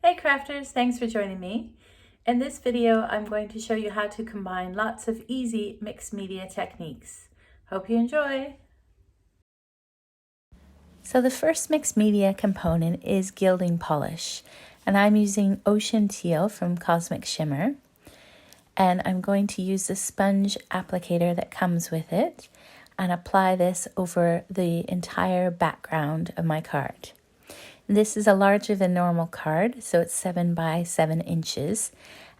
Hey crafters, thanks for joining me. In this video, I'm going to show you how to combine lots of easy mixed media techniques. Hope you enjoy. So the first mixed media component is gilding polish, and I'm using Ocean Teal from Cosmic Shimmer, and I'm going to use the sponge applicator that comes with it and apply this over the entire background of my card. This is a larger than normal card, so it's 7 by 7 inches,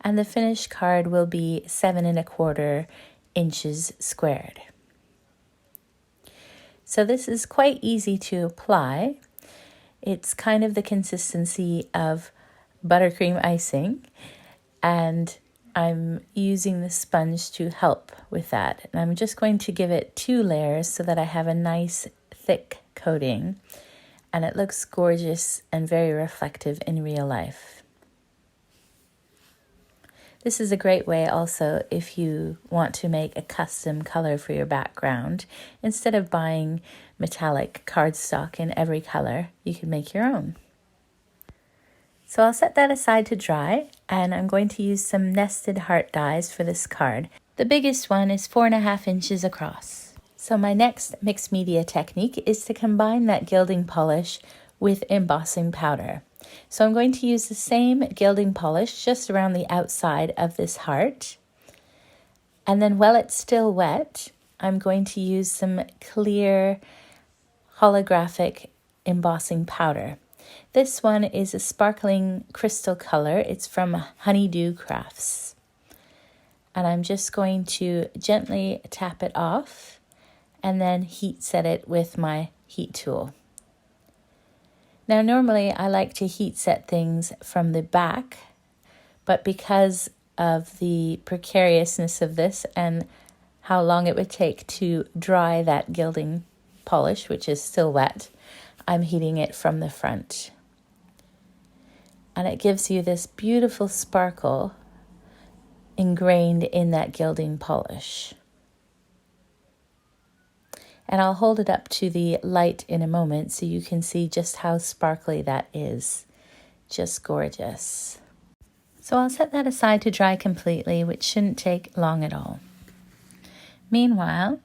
and the finished card will be 7 1/4 inches squared. So this is quite easy to apply. It's kind of the consistency of buttercream icing, and I'm using the sponge to help with that. And I'm just going to give it 2 layers so that I have a nice thick coating, and it looks gorgeous and very reflective in real life. This is a great way also if you want to make a custom color for your background. Instead of buying metallic cardstock in every color, you can make your own. So I'll set that aside to dry, and I'm going to use some nested heart dies for this card. The biggest one is 4 1/2 inches across. So my next mixed media technique is to combine that gilding polish with embossing powder. So I'm going to use the same gilding polish just around the outside of this heart. And then while it's still wet, I'm going to use some clear holographic embossing powder. This one is a sparkling crystal color. It's from Honeydew Crafts. And I'm just going to gently tap it off and then heat set it with my heat tool. Now normally I like to heat set things from the back, but because of the precariousness of this and how long it would take to dry that gilding polish, which is still wet, I'm heating it from the front. And it gives you this beautiful sparkle ingrained in that gilding polish. And I'll hold it up to the light in a moment so you can see just how sparkly that is. Just gorgeous. So I'll set that aside to dry completely, which shouldn't take long at all. Meanwhile,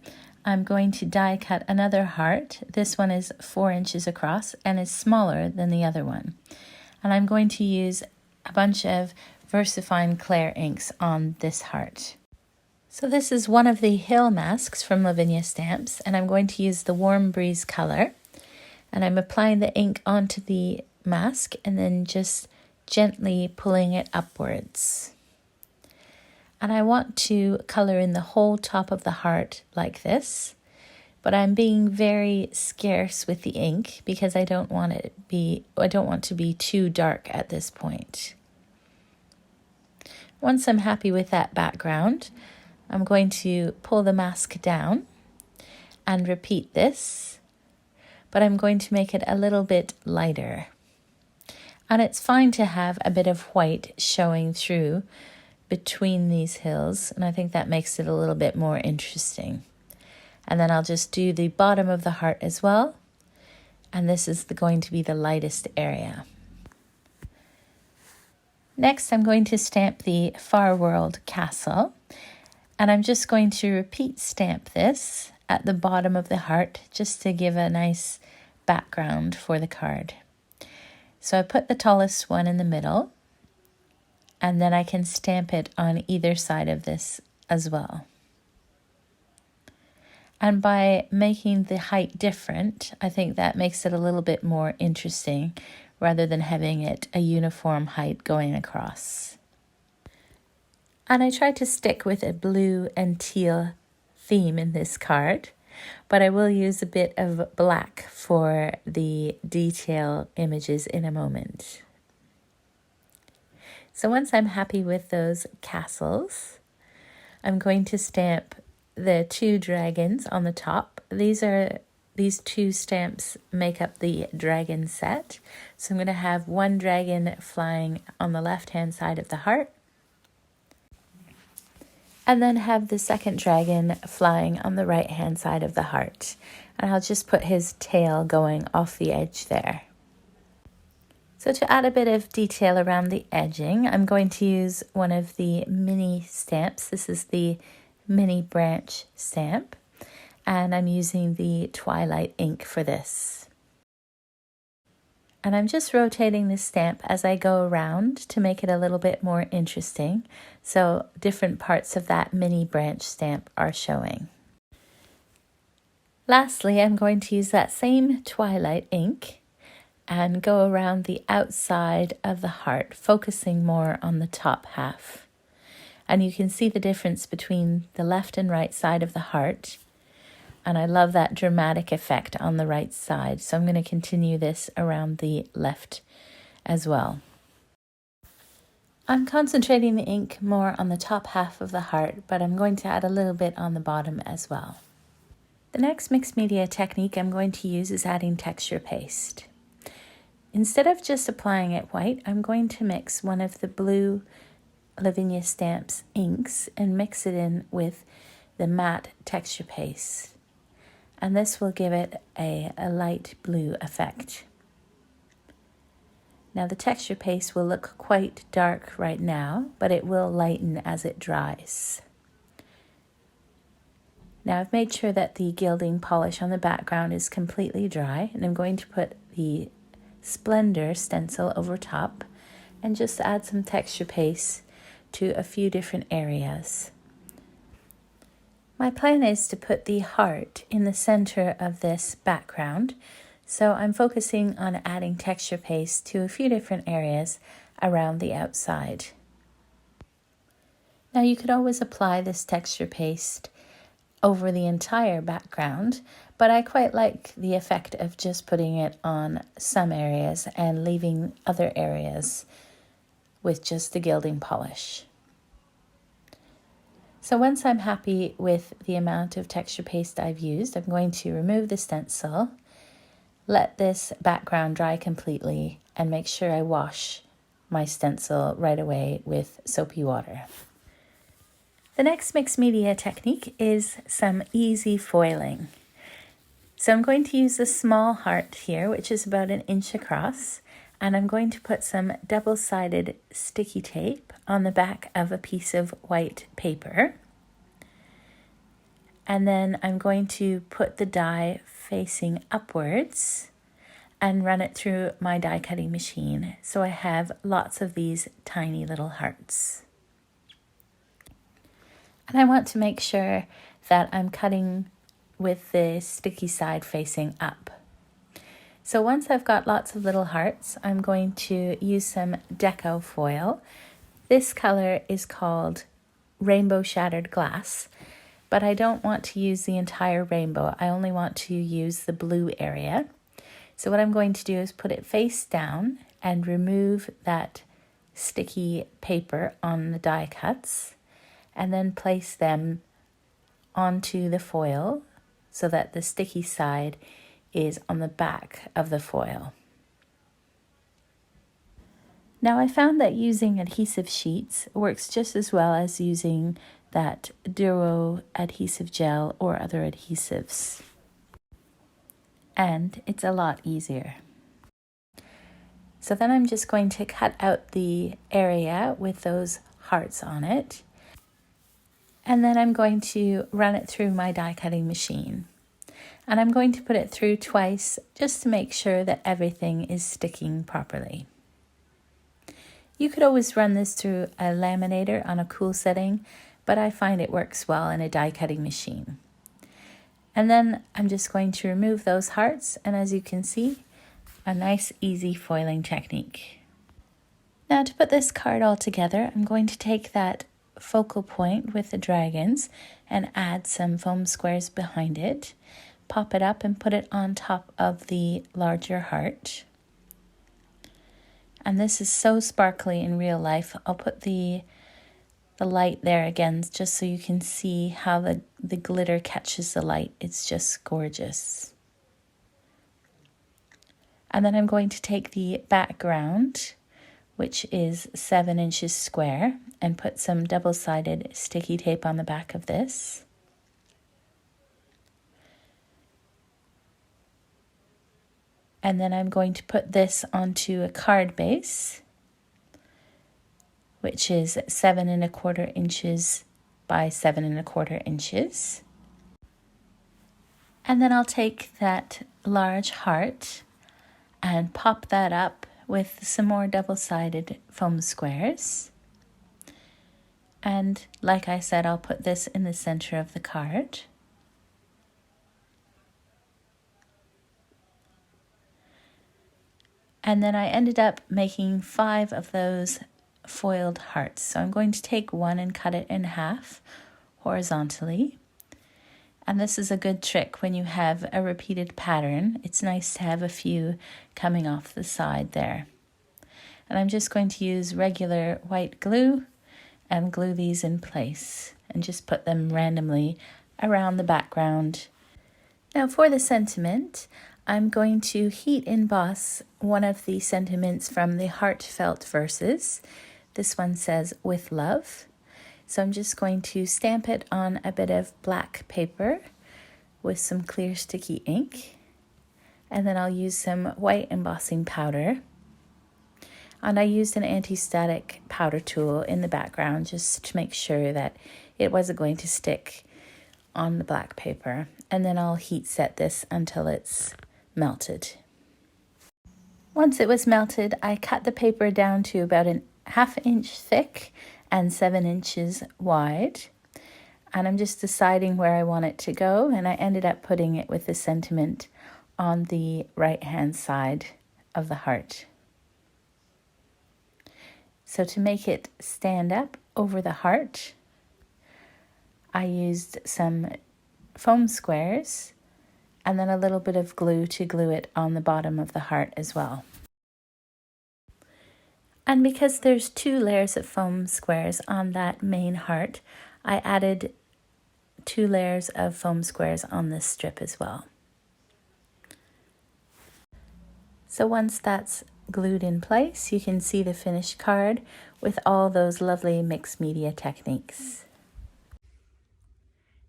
I'm going to die cut another heart. This one is 4 inches across and is smaller than the other one. And I'm going to use a bunch of VersaFine Clair inks on this heart. So this is one of the hill masks from Lavinia Stamps, and I'm going to use the Warm Breeze color. And I'm applying the ink onto the mask and then just gently pulling it upwards. And I want to color in the whole top of the heart like this, but I'm being very scarce with the ink because I don't want to be too dark at this point. Once I'm happy with that background, I'm going to pull the mask down and repeat this, but I'm going to make it a little bit lighter. And it's fine to have a bit of white showing through between these hills, and I think that makes it a little bit more interesting. And then I'll just do the bottom of the heart as well, and this is going to be the lightest area. Next, I'm going to stamp the Far World Castle. And I'm just going to repeat stamp this at the bottom of the heart just to give a nice background for the card. So I put the tallest one in the middle, and then I can stamp it on either side of this as well. And by making the height different, I think that makes it a little bit more interesting rather than having it a uniform height going across. And I tried to stick with a blue and teal theme in this card, but I will use a bit of black for the detail images in a moment. So once I'm happy with those castles, I'm going to stamp the 2 dragons on the top. These 2 stamps make up the dragon set. So I'm going to have 1 dragon flying on the left-hand side of the heart, and then have the second dragon flying on the right-hand side of the heart. And I'll just put his tail going off the edge there. So to add a bit of detail around the edging, I'm going to use one of the mini stamps. This is the mini branch stamp, and I'm using the Twilight ink for this. And I'm just rotating this stamp as I go around to make it a little bit more interesting, so different parts of that mini branch stamp are showing. Lastly, I'm going to use that same Twilight ink and go around the outside of the heart, focusing more on the top half. And you can see the difference between the left and right side of the heart. And I love that dramatic effect on the right side. So I'm going to continue this around the left as well. I'm concentrating the ink more on the top half of the heart, but I'm going to add a little bit on the bottom as well. The next mixed media technique I'm going to use is adding texture paste. Instead of just applying it white, I'm going to mix one of the blue Lavinia Stamps inks and mix it in with the matte texture paste. And this will give it a light blue effect. Now the texture paste will look quite dark right now, but it will lighten as it dries. Now I've made sure that the gilding polish on the background is completely dry, and I'm going to put the Splendor stencil over top and just add some texture paste to a few different areas. My plan is to put the heart in the center of this background, so I'm focusing on adding texture paste to a few different areas around the outside. Now you could always apply this texture paste over the entire background, but I quite like the effect of just putting it on some areas and leaving other areas with just the gilding polish. So once I'm happy with the amount of texture paste I've used, I'm going to remove the stencil, let this background dry completely, and make sure I wash my stencil right away with soapy water. The next mixed media technique is some easy foiling. So I'm going to use a small heart here, which is about 1 inch across, and I'm going to put some double-sided sticky tape on the back of a piece of white paper. And then I'm going to put the die facing upwards and run it through my die cutting machine, so I have lots of these tiny little hearts. And I want to make sure that I'm cutting with the sticky side facing up. So once I've got lots of little hearts, I'm going to use some deco foil. This color is called Rainbow Shattered Glass, but I don't want to use the entire rainbow. I only want to use the blue area. So what I'm going to do is put it face down and remove that sticky paper on the die cuts, and then place them onto the foil so that the sticky side is on the back of the foil. Now I found that using adhesive sheets works just as well as using that Duro adhesive gel or other adhesives. And it's a lot easier. So then I'm just going to cut out the area with those hearts on it. And then I'm going to run it through my die cutting machine. And I'm going to put it through twice just to make sure that everything is sticking properly. You could always run this through a laminator on a cool setting, but I find it works well in a die cutting machine. And then I'm just going to remove those hearts, and as you can see, a nice easy foiling technique. Now to put this card all together, I'm going to take that focal point with the dragons and add some foam squares behind it, pop it up and put it on top of the larger heart. And this is so sparkly in real life. I'll put the light there again just so you can see how the glitter catches the light. It's just gorgeous. And then I'm going to take the background, which is 7 inches square, and put some double-sided sticky tape on the back of this. And then I'm going to put this onto a card base, which is 7¼ inches by 7¼ inches. And then I'll take that large heart and pop that up with some more double-sided foam squares. And like I said, I'll put this in the center of the card. And then I ended up making 5 of those foiled hearts. So I'm going to take one and cut it in half horizontally. And this is a good trick when you have a repeated pattern. It's nice to have a few coming off the side there. And I'm just going to use regular white glue and glue these in place and just put them randomly around the background. Now for the sentiment, I'm going to heat emboss one of the sentiments from the Heartfelt Verses. This one says, "With Love." So I'm just going to stamp it on a bit of black paper with some clear sticky ink. And then I'll use some white embossing powder. And I used an anti-static powder tool in the background just to make sure that it wasn't going to stick on the black paper. And then I'll heat set this until it's melted. Once it was melted, I cut the paper down to about a ½ inch thick and 7 inches wide. And I'm just deciding where I want it to go, and I ended up putting it with the sentiment on the right-hand side of the heart. So to make it stand up over the heart, I used some foam squares and then a little bit of glue to glue it on the bottom of the heart as well. And because there's 2 layers of foam squares on that main heart, I added 2 layers of foam squares on this strip as well. So once that's glued in place, you can see the finished card with all those lovely mixed media techniques.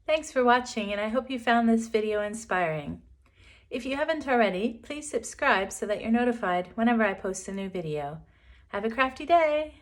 Thanks for watching, and I hope you found this video inspiring. If you haven't already, please subscribe so that you're notified whenever I post a new video. Have a crafty day!